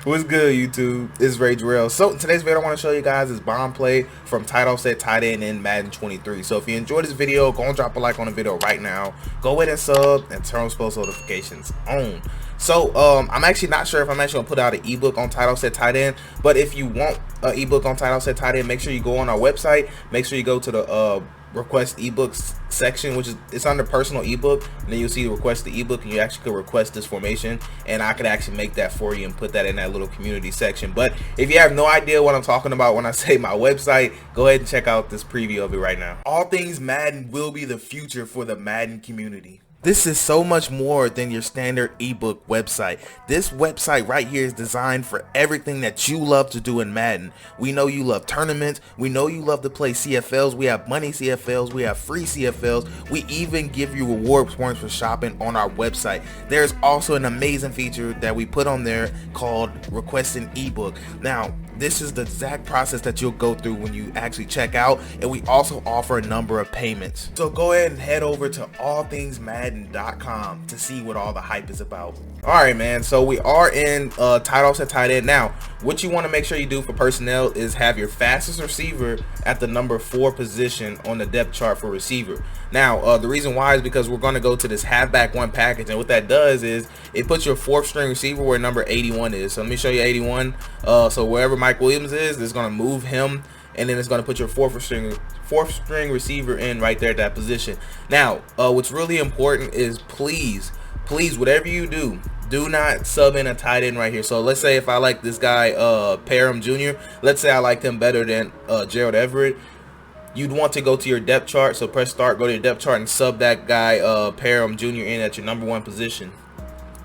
What's good, YouTube? It's Ray Jarrell. So in today's video, I want to show you guys is bomb play from tight offset tight end in Madden 23. So if you enjoyed this video, go and drop a like on the video right now. Go ahead and sub and turn post notifications on. So I'm actually not sure if I'm actually gonna put out an ebook on tight offset tight end, but if you want an ebook on tight offset tight end, make sure you go on our website. Make sure you go to the request ebooks section, which is it's under personal ebook, and then you'll see request the ebook, and you actually could request this formation, and I could actually make that for you and put that in that little community section. But if you have no idea what I'm talking about when I say my website, go ahead and check out this preview of it right now. All Things Madden will be the future for the Madden community. This is so much more than your standard ebook website. This website right here is designed for everything that you love to do in Madden. We know you love tournaments. We know you love to play CFLs. We have money CFLs. We have free CFLs. We even give you reward points for shopping on our website. There's also an amazing feature that we put on there called Request an Ebook. Now, this is the exact process that you'll go through when you actually check out, and we also offer a number of payments. So go ahead and head over to allthingsmadden.com to see what all the hype is about. Alright, man, so we are in tight offset tight end. Now, what you want to make sure you do for personnel is have your fastest receiver at the number 4 position on the depth chart for receiver. Now, the reason why is because we're going to go to this halfback 1 package, and what that does is it puts your 4th string receiver where number 81 is. So let me show you 81. So wherever Mike Williams is, it's going to move him, and then it's going to put your fourth string receiver in right there at that position. Now, what's really important is please, whatever you do not sub in a tight end right here. So let's say if I like this guy Parham Jr., let's say I liked him better than Gerald Everett, you'd want to go to your depth chart. So press start, go to your depth chart, and sub that guy Parham Jr. in at your number 1 position.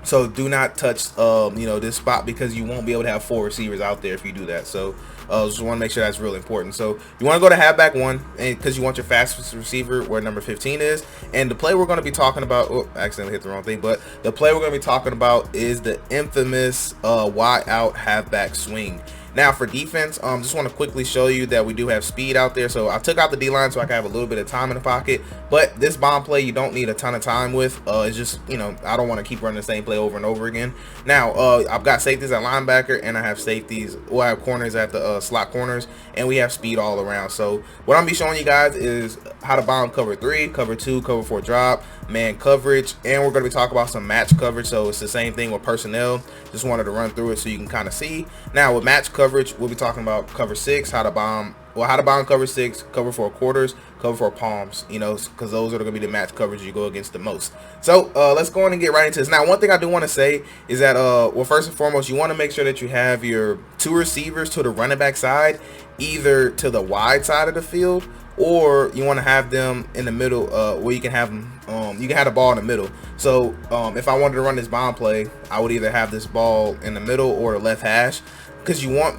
So do not touch this spot, because you won't be able to have 4 receivers out there if you do that. So just want to make sure that's really important. So you want to go to halfback 1, and because you want your fastest receiver where number 15 is. And the play we're going to be talking about, oh, I accidentally hit the wrong thing, but the play we're going to be talking about is the infamous wide out halfback swing. Now for defense, just want to quickly show you that we do have speed out there. So I took out the D-line so I can have a little bit of time in the pocket. But this bomb play you don't need a ton of time with. It's just, I don't want to keep running the same play over and over again. Now I've got safeties at linebacker, and I have safeties, well, I have corners at the slot corners, and we have speed all around. So what I'm gonna be showing you guys is how to bomb cover 3, cover 2, cover 4 drop, man coverage, and we're going to be talking about some match coverage. So it's the same thing with personnel. Just wanted to run through it so you can kind of see. Now with match coverage, we'll be talking about cover 6, how to bomb cover 6, cover 4 quarters, cover 4 palms, because those are going to be the match coverage you go against the most. So let's go on and get right into this. Now, one thing I do want to say is that well, first and foremost, you want to make sure that you have your 2 receivers to the running back side, either to the wide side of the field, or you want to have them in the middle, where you can have them, you can have the ball in the middle. So if I wanted to run this bomb play, I would either have this ball in the middle or the left hash, because you want,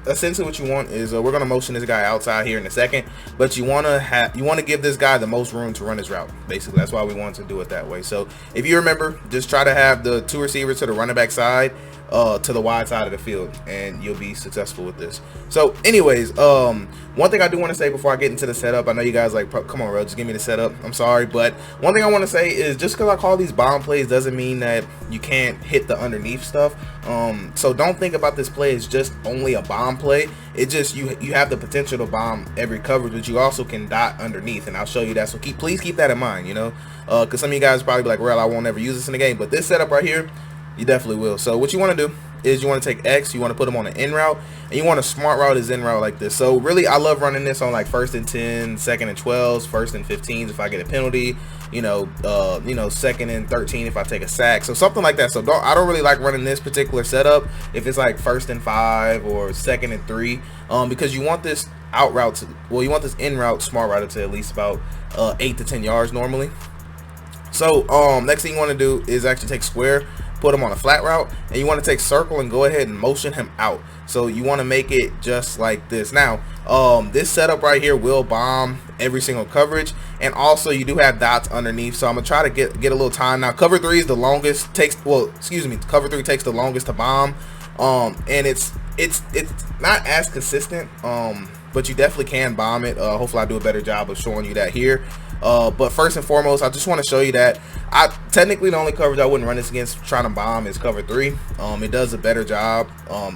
essentially what you want is, we're going to motion this guy outside here in a second, but you want to give this guy the most room to run his route. Basically, that's why we want to do it that way. So if you remember, just try to have the 2 receivers to the running back side, to the wide side of the field, and you'll be successful with this. So anyways, one thing I do want to say before I get into the setup, I know you guys like, come on, bro, just give me the setup. I'm sorry, but one thing I want to say is, just because I call these bomb plays doesn't mean that you can't hit the underneath stuff. So don't think about this play as just only a bomb play. It just, you have the potential to bomb every coverage, but you also can dot underneath, and I'll show you that. So please keep that in mind, because some of you guys probably be like, well, I won't ever use this in the game, but this setup right here, you definitely will. So what you want to do is you want to take X, you want to put them on an in route, and you want to smart route his in route like this. So really, I love running this on like 1st and 10, 2nd and 12s, 1st and 15s if I get a penalty, 2nd and 13 if I take a sack, so something like that. So I don't really like running this particular setup if it's like 1st and 5 or 2nd and 3, because you want this out route to, well, you want this in route smart route to at least about 8 to 10 yards normally. So next thing you want to do is actually take square, put him on a flat route, and you want to take circle and go ahead and motion him out. So you want to make it just like this. Now this setup right here will bomb every single coverage, and also you do have dots underneath. So I'm gonna try to get a little time. Now cover 3 is the longest, cover 3 takes the longest to bomb, and it's not as consistent, but you definitely can bomb it. Hopefully I do a better job of showing you that here. But first and foremost, I just want to show you that technically the only coverage I wouldn't run this against trying to bomb is cover 3. It does a better job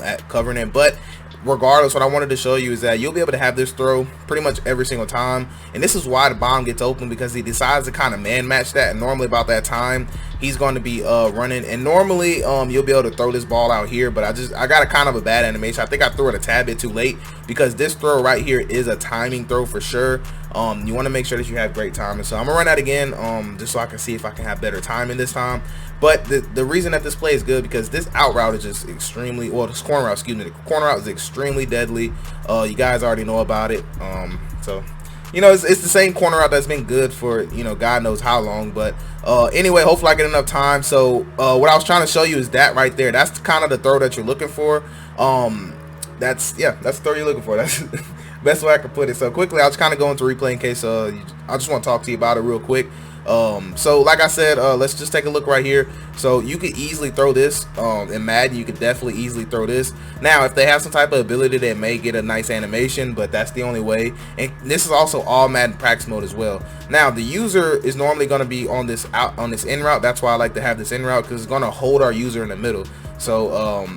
at covering it, but regardless, what I wanted to show you is that you'll be able to have this throw pretty much every single time, and this is why the bomb gets open, because he decides to kind of man match that, and normally about that time he's going to be running, and normally you'll be able to throw this ball out here, but I got a kind of a bad animation. I think I threw it a tad bit too late, because this throw right here is a timing throw for sure. You want to make sure that you have great timing. So I'm gonna run that again just so I can see if I can have better timing this time. But the reason that this play is good, because this out route is just extremely, well, this corner route, excuse me, the corner route is extremely deadly. You guys already know about it. So you know, it's the same corner route that's been good for, you know, God knows how long. But anyway, hopefully I get enough time. So what I was trying to show you is that right there. That's kind of the throw that you're looking for. That's the throw you're looking for. That's best way I could put it. So quickly, I'll just kind of go into replay in case I just want to talk to you about it real quick. So like I said, let's just take a look right here. So you could easily throw this in Madden. You could definitely easily throw this. Now if they have some type of ability, they may get a nice animation, but that's the only way. And this is also all Madden practice mode as well. Now the user is normally going to be on this in route. That's why I like to have this in route, because it's going to hold our user in the middle. So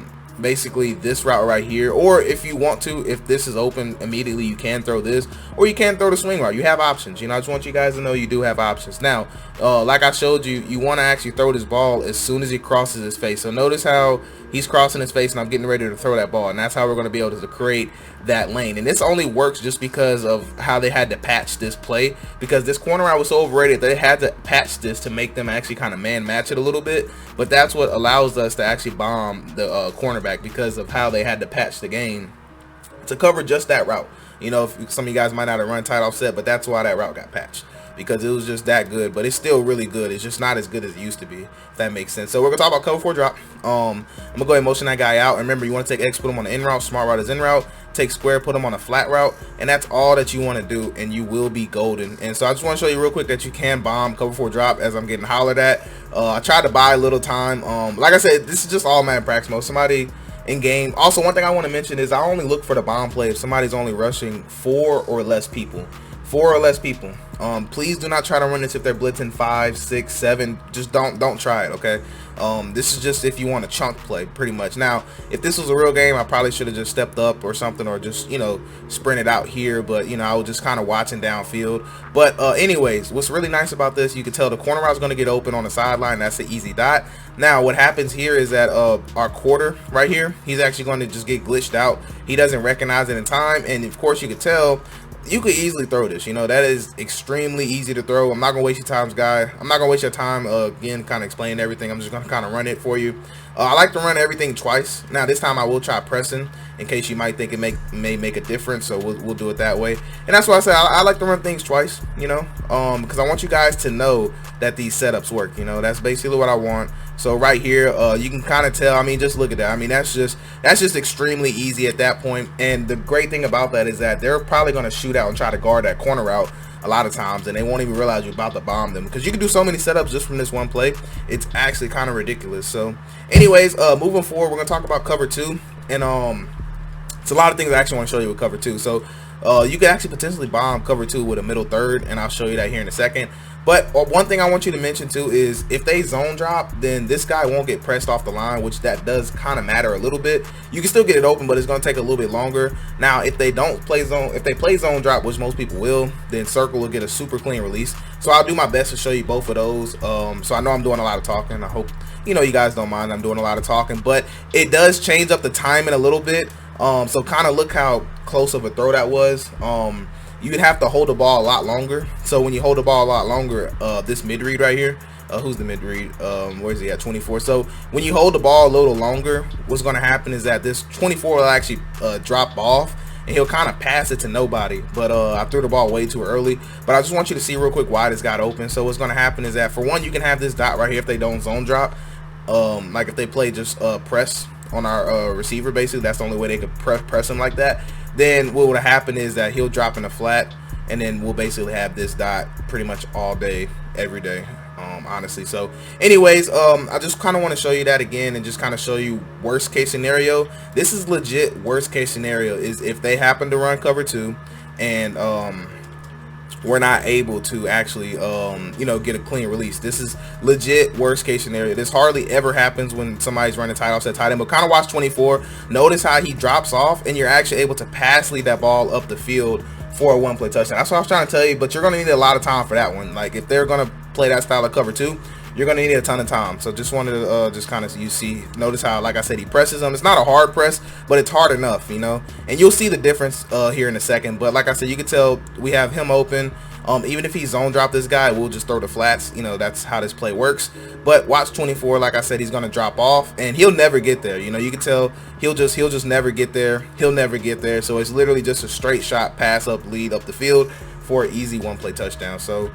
basically this route right here, or if you want to, if this is open immediately, you can throw this, or you can throw the swing route. You have options. You know, I just want you guys to know you do have options. Now like I showed you, you want to actually throw this ball as soon as he crosses his face. So notice how he's crossing his face and I'm getting ready to throw that ball, and that's how we're going to be able to create that lane. And this only works just because of how they had to patch this play, because this corner route was so overrated they had to patch this to make them actually kind of man match it a little bit. But that's what allows us to actually bomb the cornerback, because of how they had to patch the game to cover just that route. You know, if some of you guys might not have run tight offset, but that's why that route got patched, because it was just that good. But it's still really good. It's just not as good as it used to be, if that makes sense. So we're gonna talk about cover 4 drop. I'm gonna go ahead and motion that guy out. And remember, you want to take X, put him on the in route. Smart route is in route. Take square, put him on a flat route, and that's all that you want to do, and you will be golden. And so I just want to show you real quick that you can bomb cover 4 drop as I'm getting hollered at. I tried to buy a little time. Like I said, this is just all Madden practice mode. Somebody in game. Also, one thing I want to mention is I only look for the bomb play if somebody's only rushing 4 or less people. 4 or less people. Please do not try to run this if they're blitzing 5, 6, 7. Just don't try it, okay? This is just if you want a chunk play, pretty much. Now, if this was a real game, I probably should have just stepped up or something, or just, you know, sprinted out here. But, you know, I was just kind of watching downfield. But anyways, what's really nice about this, you can tell the corner route is going to get open on the sideline. That's an easy dot. Now, what happens here is that our quarter right here, he's actually going to just get glitched out. He doesn't recognize it in time, and of course, you could tell. You could easily throw this. You know, that is extremely easy to throw. I'm not gonna waste your time, guy. I'm not gonna waste your time again kind of explaining everything. I'm just gonna kind of run it for you. I like to run everything twice. Now this time I will try pressing, in case you might think it may make a difference, so we'll do it that way. And that's why I say I like to run things twice, you know, because I want you guys to know that these setups work. You know, that's basically what I want. So right here, you can kind of tell. I mean, just look at that. I mean, that's just extremely easy at that point. And the great thing about that is that they're probably going to shoot out and try to guard that corner route a lot of times, and they won't even realize you're about to bomb them, because you can do so many setups just from this one play. It's actually kind of ridiculous. So anyways, moving forward, we're going to talk about cover 2, and it's a lot of things I actually want to show you with cover 2. So you can actually potentially bomb cover 2 with a middle third, and I'll show you that here in a second. But one thing I want you to mention too is if they zone drop, then this guy won't get pressed off the line, which that does kind of matter a little bit. You can still get it open, but it's going to take a little bit longer. Now, if they don't play zone, if they play zone drop, which most people will, then circle will get a super clean release. So I'll do my best to show you both of those. So I know I'm doing a lot of talking. I hope you guys don't mind I'm doing a lot of talking, but it does change up the timing a little bit. So kind of look how close of a throw that was. You'd have to hold the ball a lot longer. So when you hold the ball a lot longer, this mid read right here, who's the mid read? Where's he at? 24. So when you hold the ball a little longer, what's going to happen is that this 24 will actually drop off, and he'll kind of pass it to nobody. But I threw the ball way too early. But I just want you to see real quick why this got open. So what's going to happen is that, for one, you can have this dot right here if they don't zone drop. Like if they play just press on our receiver, basically that's the only way they could press him like that. Then what would happen is that he'll drop in a flat, and then we'll basically have this dot pretty much all day, every day. honestly. So anyways, I just kind of want to show you that again and just kind of show you worst case scenario. This is legit worst case scenario is if they happen to run cover 2 and we're not able to actually you know, get a clean release. This is legit worst case scenario. This hardly ever happens when somebody's running tight offset tight end, but kind of watch 24. Notice how he drops off and you're actually able to pass lead that ball up the field for a one play touchdown. That's what I was trying to tell you, but you're going to need a lot of time for that one. Like if they're going to play that style of cover 2, you're going to need a ton of time. So just wanted to just kind of, you see, notice how, like I said, he presses them. It's not a hard press, but it's hard enough, you know, and you'll see the difference here in a second. But like I said, you can tell we have him open. Even if he zone drop this guy, we'll just throw the flats. You know, that's how this play works. But watch 24, like I said, he's going to drop off and he'll never get there. You know, you can tell he'll just never get there. He'll never get there. So it's literally just a straight shot pass up lead up the field for an easy one play touchdown. So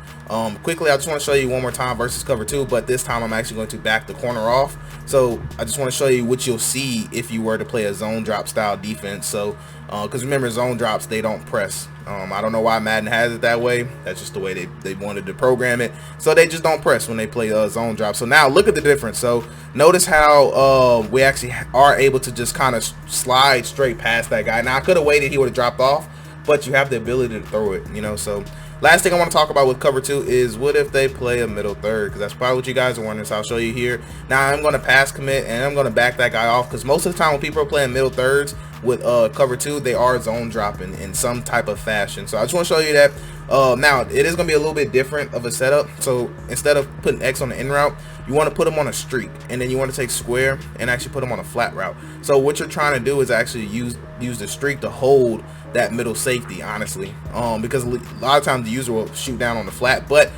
quickly, I just want to show you one more time versus cover 2, but this time I'm actually going to back the corner off. So I just want to show you what you'll see if you were to play a zone drop style defense. So because remember, zone drops, they don't press. I don't know why Madden has it that way. That's just the way they wanted to program it. So they just don't press when they play zone drop. So now look at the difference. So notice how we actually are able to just kind of slide straight past that guy. Now I could have waited, he would have dropped off, but you have the ability to throw it, you know. So last thing I want to talk about with cover 2 is what if they play a middle third, because that's probably what you guys are wondering. So I'll show you here. Now I'm going to pass commit and I'm going to back that guy off, because most of the time when people are playing middle thirds with cover 2, they are zone dropping in some type of fashion. So I just want to show you that. Now it is going to be a little bit different of a setup. So instead of putting X on the in route, you want to put them on a streak, and then you want to take square and actually put them on a flat route. So what you're trying to do is actually use the streak to hold that middle safety, honestly, because a lot of times the user will shoot down on the flat. But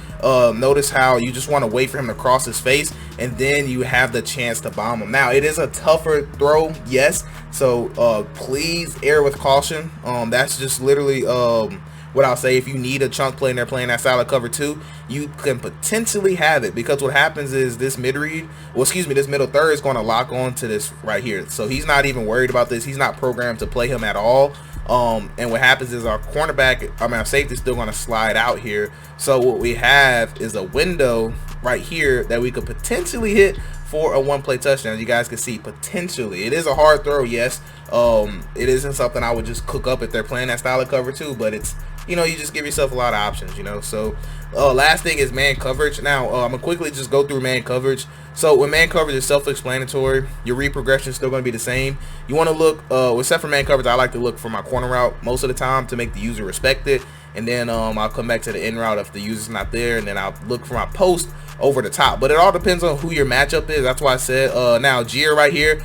notice how you just want to wait for him to cross his face, and then you have the chance to bomb him. Now it is a tougher throw, yes, so please err with caution. That's just literally what I'll say. If you need a chunk play and they're playing that style of cover 2, you can potentially have it, because what happens is this mid read, well, excuse me, this middle third is going to lock on to this right here. So he's not even worried about this. He's not programmed to play him at all. And what happens is our cornerback, our safety is still going to slide out here. So what we have is a window right here that we could potentially hit for a one play touchdown. You guys can see potentially. It is a hard throw, yes. It isn't something I would just cook up if they're playing that style of cover 2, but it's, you know, you just give yourself a lot of options, you know. So last thing is man coverage. Now I'm gonna quickly just go through man coverage. So when man coverage is self-explanatory, your read progression is still going to be the same. You want to look, except for man coverage, I like to look for my corner route most of the time to make the user respect it, and then I'll come back to the in route if the user's not there, and then I'll look for my post over the top. But it all depends on who your matchup is. That's why I said now Gier right here,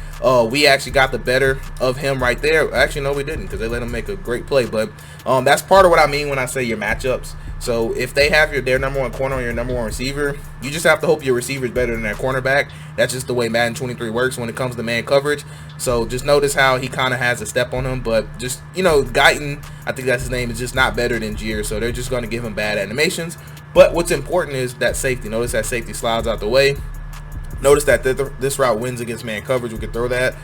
we actually got the better of him right there. Actually, no, we didn't, because they let him make a great play. But that's part of what I mean when I say your matchups. So if they have their number one corner or your number one receiver, you just have to hope your receiver is better than their cornerback. That's just the way Madden 23 works when it comes to man coverage. So just notice how he kind of has a step on him, but just, you know, Guyton, I think that's his name, is just not better than Gier. So they're just going to give him bad animations. But what's important is that safety. Notice that safety slides out the way. Notice that this route wins against man coverage. We can throw that.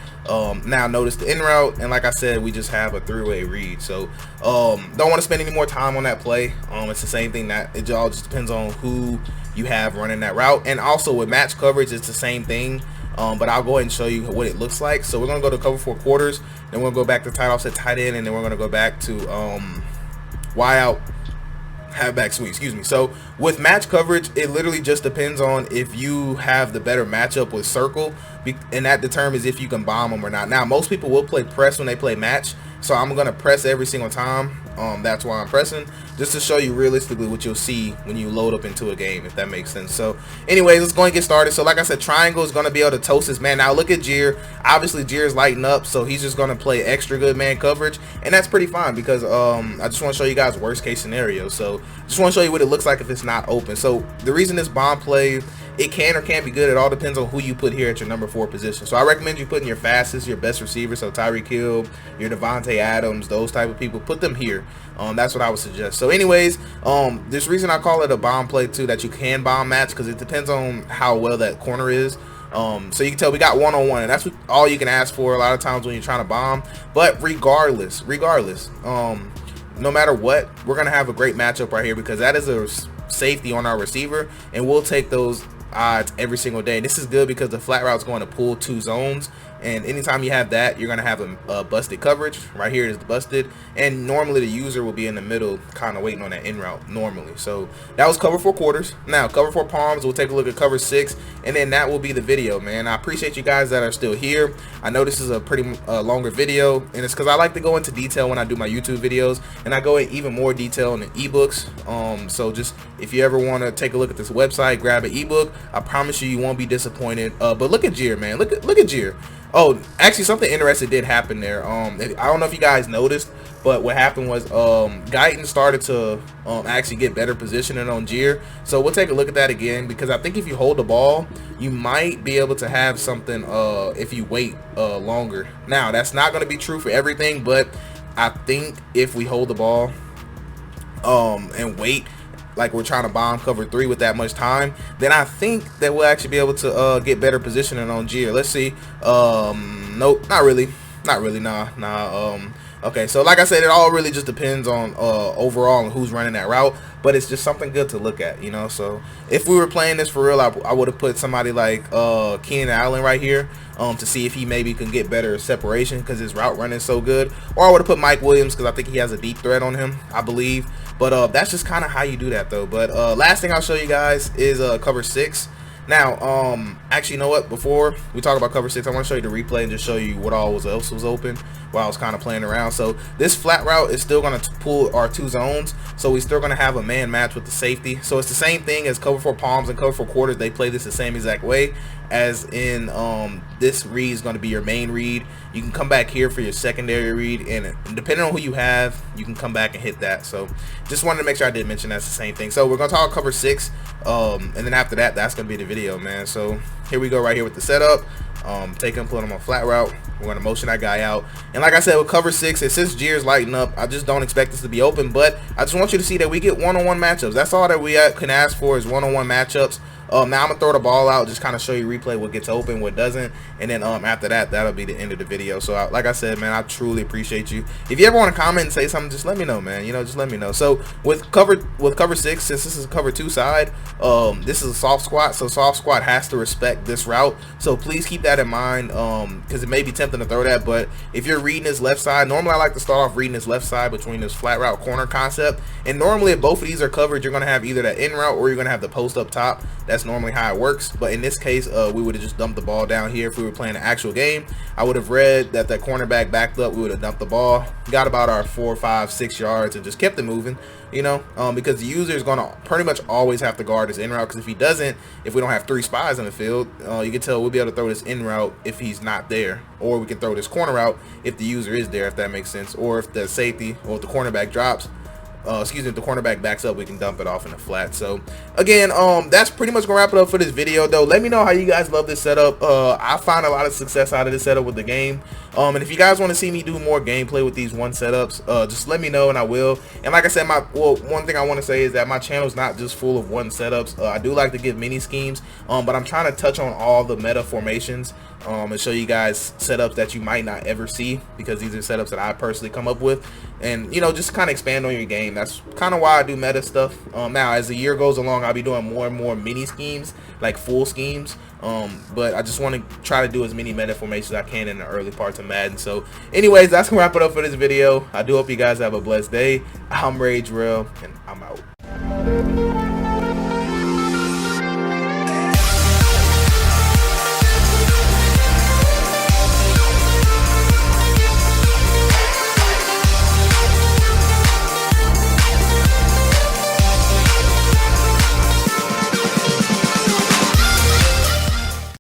Now notice the in route, and like I said, we just have a three-way read. So don't want to spend any more time on that play. It's the same thing. That it all just depends on who you have running that route. And also with match coverage, it's the same thing. But I'll go ahead and show you what it looks like. So we're gonna go to cover 4 quarters, then we're gonna go back to tight offset tight end, and then we're gonna go back to Y out halfback swing, excuse me. So with match coverage, it literally just depends on if you have the better matchup with circle, and that determines if you can bomb them or not. Now most people will play press when they play match, so I'm gonna press every single time. That's why I'm pressing, just to show you realistically what you'll see when you load up into a game, if that makes sense. So anyways, let's go and get started. So like I said, triangle is going to be able to toast this man. Now look at Gier. Obviously Gier's lighting up, so he's just going to play extra good man coverage, and that's pretty fine, because I just want to show you guys worst case scenario. So just want to show you what it looks like if it's not open. So the reason this bomb play, it can or can't be good. It all depends on who you put here at your number 4 position. So I recommend you putting your fastest, your best receiver. So Tyreek Hill, your Devontae Adams, those type of people, put them here. That's what I would suggest. So anyways, this reason I call it a bomb play too, that you can bomb match, because it depends on how well that corner is. So you can tell we got one-on-one, and that's all you can ask for a lot of times when you're trying to bomb. But regardless, no matter what, we're gonna have a great matchup right here, because that is a safety on our receiver, and we'll take those odds every single day. This is good because the flat route's going to pull 2 zones, and anytime you have that, you're going to have a busted coverage. Right here is busted, and normally the user will be in the middle kind of waiting on that in route normally. So that was cover 4 quarters. Now cover 4 palms, we'll take a look at cover 6, and then that will be the video, man. I appreciate you guys that are still here. I know this is a pretty longer video, and it's because I like to go into detail when I do my YouTube videos, and I go in even more detail in the ebooks. So just if you ever want to take a look at this website, grab an ebook. I promise you, you won't be disappointed. But look at Jir, man. Look at Jir. Oh, actually, something interesting did happen there. I don't know if you guys noticed, but what happened was Guyton started to actually get better positioning on Jir. So we'll take a look at that again, because I think if you hold the ball, you might be able to have something if you wait longer. Now, that's not going to be true for everything, but I think if we hold the ball and wait, like we're trying to bomb cover 3 with that much time, then I think that we'll actually be able to get better positioning on Jir. Let's see. Nope, not really, nah. Okay, so like I said, it all really just depends on overall on who's running that route, but it's just something good to look at, you know. So if we were playing this for real, I would have put somebody like Keenan Allen right here to see if he maybe can get better separation because his route running is so good, or I would have put Mike Williams because I think he has a deep threat on him, I believe. But that's just kind of how you do that though. But last thing I'll show you guys is cover 6. Now, actually, you know what? Before we talk about cover 6, I want to show you the replay and just show you what all else was open while I was kind of playing around. So this flat route is still going to pull our 2 zones, so we're still going to have a man match with the safety. So it's the same thing as cover 4 palms and cover 4 quarters. They play this the same exact way, as in this read is going to be your main read. You can come back here for your secondary read, and depending on who you have, you can come back and hit that. So just wanted to make sure I did mention that's the same thing. So we're going to talk cover 6, and then after that, that's going to be the video, man. So here we go right here with the setup. Take him, put him on flat route. We're going to motion that guy out. And like I said, with cover 6, since Jir's lighting up, I just don't expect this to be open, but I just want you to see that we get one-on-one matchups. That's all that we can ask for, is one-on-one matchups. Now I'm gonna throw the ball out, just kind of show you replay what gets open, what doesn't, and then after that, that'll be the end of the video. So like I said, man, I truly appreciate you. If you ever want to comment and say something, just let me know, man. You know, just let me know. So with cover 6, since this is cover 2 side, this is a soft squat, so soft squat has to respect this route. So please keep that in mind, because it may be tempting to throw that, but if you're reading this left side, normally I like to start off reading this left side between this flat route corner concept, and normally if both of these are covered, you're gonna have either that in route or you're gonna have the post up top. That's normally how it works, but in this case, we would have just dumped the ball down here. If we were playing an actual game, I would have read that cornerback backed up, we would have dumped the ball, got about our 4, 5, 6 yards, and just kept it moving, you know, because the user is going to pretty much always have to guard his in route, because if he doesn't, if we don't have 3 spies in the field, you can tell we'll be able to throw this in route if he's not there, or we can throw this corner route if the user is there, if that makes sense, or if the safety or if the cornerback drops, if the cornerback backs up, we can dump it off in the flat. So again, that's pretty much gonna wrap it up for this video though. Let me know how you guys love this setup. I find a lot of success out of this setup with the game, and if you guys want to see me do more gameplay with these 1 setups, just let me know and I will. And like I said, one thing I want to say is that my channel is not just full of 1 setups. I do like to give mini schemes, but I'm trying to touch on all the meta formations, and show you guys setups that you might not ever see, because these are setups that I personally come up with, and you know, just kind of expand on your game. That's kind of why I do meta stuff. Now as the year goes along, I'll be doing more and more mini schemes, like full schemes, but I just want to try to do as many meta formations as I can in the early parts of Madden. So anyways, that's gonna wrap it up for this video. I do hope you guys have a blessed day. I'm Rage Real, and I'm out.